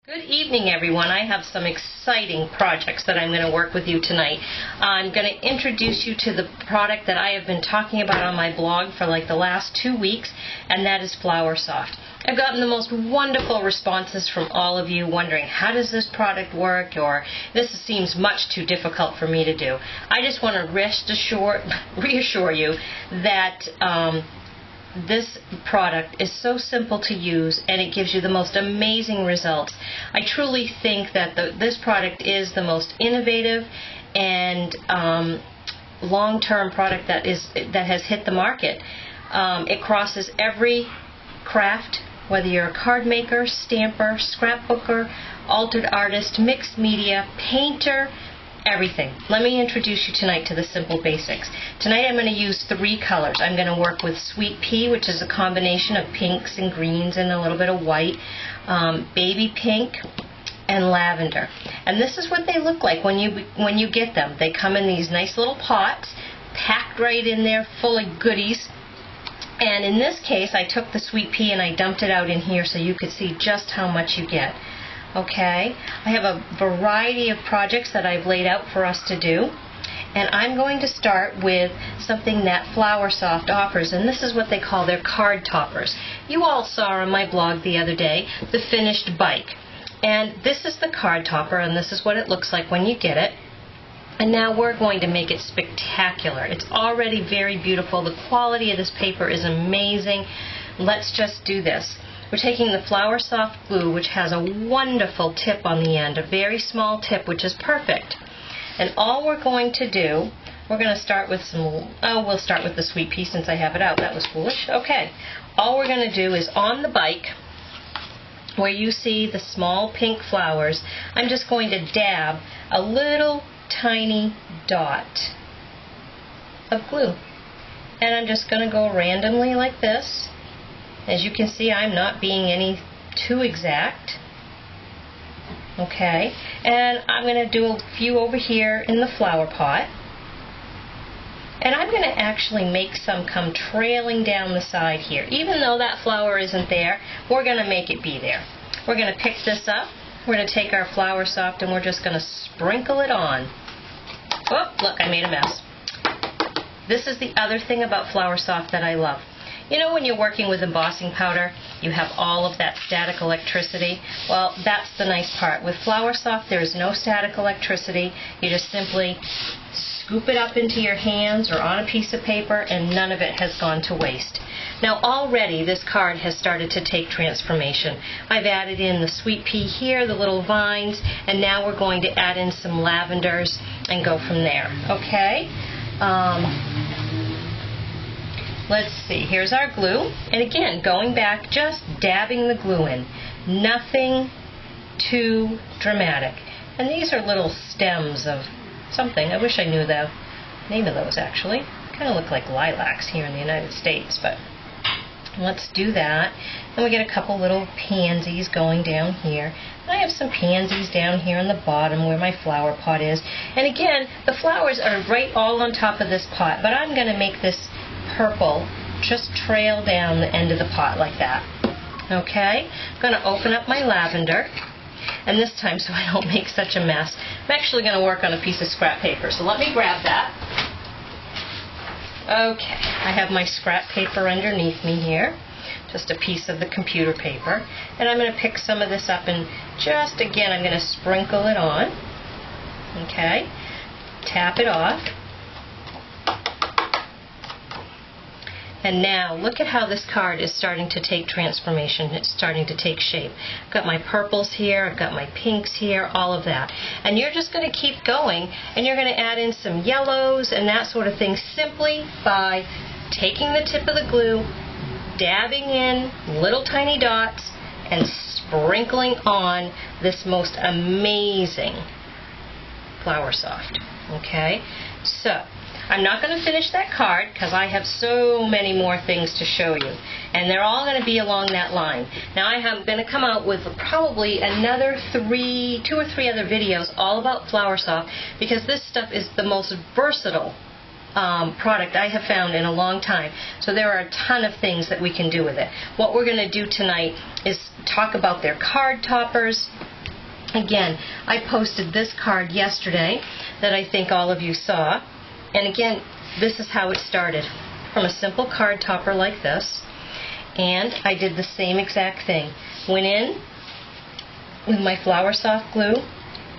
Good evening, everyone. I have some exciting projects that I'm going to work with you tonight. I'm going to introduce you to the product that I have been talking about on my blog for like the last 2 weeks, and that is Flower Soft. I've gotten the most wonderful responses from all of you wondering, how does this product work, or this seems much too difficult for me to do. I just want to reassure you that this product is so simple to use, and it gives you the most amazing results. I truly think that this product is the most innovative and long-term product that has hit the market. It crosses every craft, whether you're a card maker, stamper, scrapbooker, altered artist, mixed media, painter, everything. Let me introduce you tonight to the simple basics. Tonight I'm going to use 3 colors. I'm going to work with Sweet Pea, which is a combination of pinks and greens and a little bit of white, baby pink, and lavender. And this is what they look like when you get them. They come in these nice little pots, packed right in there, full of goodies. And in this case, I took the Sweet Pea and I dumped it out in here so you could see just how much you get. Okay, I have a variety of projects that I've laid out for us to do, and I'm going to start with something that Flower Soft offers, and this is what they call their card toppers. You all saw on my blog the other day the finished bike, and this is the card topper, and this is what it looks like when you get it. And now we're going to make it spectacular. It's already very beautiful. The quality of this paper is amazing. Let's just do this. We're taking the Flower Soft glue, which has a wonderful tip on the end, a very small tip, which is perfect. And all we're going to do, we're going to start with we'll start with the Sweet Pea since I have it out. That was foolish. Okay. All we're going to do is on the bike, where you see the small pink flowers, I'm just going to dab a little tiny dot of glue. And I'm just going to go randomly like this. As you can see, I'm not being any too exact. Okay, and I'm going to do a few over here in the flower pot. And I'm going to actually make some come trailing down the side here. Even though that flower isn't there, we're going to make it be there. We're going to pick this up. We're going to take our Flower Soft and we're just going to sprinkle it on. Oh, look, I made a mess. This is the other thing about Flower Soft that I love. You know when you're working with embossing powder, you have all of that static electricity? Well, that's the nice part. With Flower Soft, there is no static electricity. You just simply scoop it up into your hands or on a piece of paper, and none of it has gone to waste. Now already this card has started to take transformation. I've added in the Sweet Pea here, the little vines, and now we're going to add in some lavenders and go from there. Okay? Let's see, here's our glue, and again, going back, just dabbing the glue in. Nothing too dramatic. And these are little stems of something. I wish I knew the name of those, actually. Kind of look like lilacs here in the United States, but let's do that. And we get a couple little pansies going down here. And I have some pansies down here on the bottom where my flower pot is. And again, the flowers are right all on top of this pot, but I'm going to make this purple just trail down the end of the pot like that. Okay, I'm going to open up my lavender, and this time, so I don't make such a mess, I'm actually going to work on a piece of scrap paper, so let me grab that. Okay, I have my scrap paper underneath me here, just a piece of the computer paper, and I'm going to pick some of this up and just, again, I'm going to sprinkle it on. Okay, tap it off. And now, look at how this card is starting to take transformation. It's starting to take shape. I've got my purples here, I've got my pinks here, all of that. And you're just going to keep going, and you're going to add in some yellows and that sort of thing simply by taking the tip of the glue, dabbing in little tiny dots, and sprinkling on this most amazing Flower Soft. Okay? So, I'm not going to finish that card because I have so many more things to show you, and they're all going to be along that line. Now I'm going to come out with probably another 2 or 3 other videos all about Flower Soft, because this stuff is the most versatile product I have found in a long time. So there are a ton of things that we can do with it. What we're going to do tonight is talk about their card toppers, Again, I posted this card yesterday that I think all of you saw. And again, this is how it started. From a simple card topper like this. And I did the same exact thing. Went in with my Flower Soft glue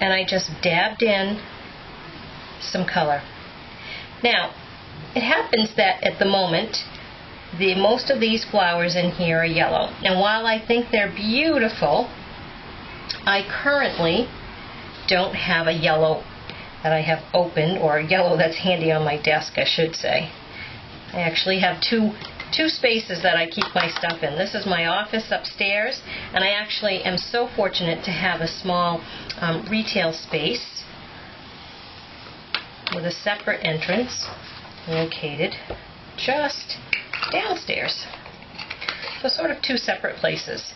and I just dabbed in some color. Now, it happens that at the moment, most of these flowers in here are yellow. And while I think they're beautiful, I currently don't have a yellow that I have opened, or a yellow that's handy on my desk, I should say. I actually have two spaces that I keep my stuff in. This is my office upstairs, and I actually am so fortunate to have a small retail space with a separate entrance located just downstairs. So sort of two separate places.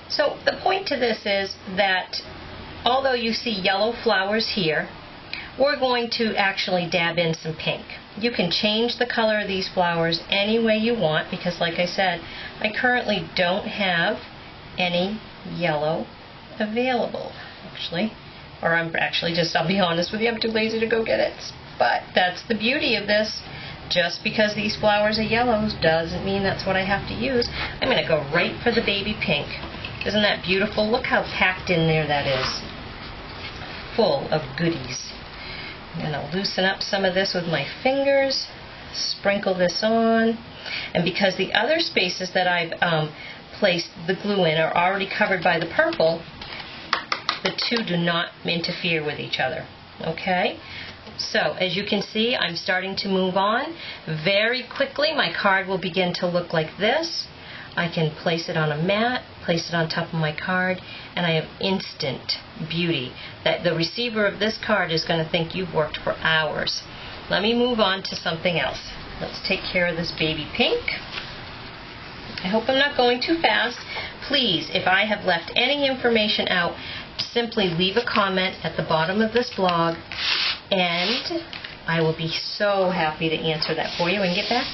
So the point to this is that although you see yellow flowers here, we're going to actually dab in some pink. You can change the color of these flowers any way you want because, like I said, I currently don't have any yellow available, actually. Or I'll be honest with you, I'm too lazy to go get it. But that's the beauty of this. Just because these flowers are yellows doesn't mean that's what I have to use. I'm going to go right for the baby pink. Isn't that beautiful? Look how packed in there that is. Full of goodies. I'm going to loosen up some of this with my fingers, sprinkle this on, and because the other spaces that I've placed the glue in are already covered by the purple, the two do not interfere with each other. Okay? So, as you can see, I'm starting to move on. Very quickly, my card will begin to look like this. I can place it on a mat, place it on top of my card, and I have instant beauty. That the receiver of this card is going to think you've worked for hours. Let me move on to something else. Let's take care of this baby pink. I hope I'm not going too fast. Please, if I have left any information out, simply leave a comment at the bottom of this blog, and I will be so happy to answer that for you and get back to you.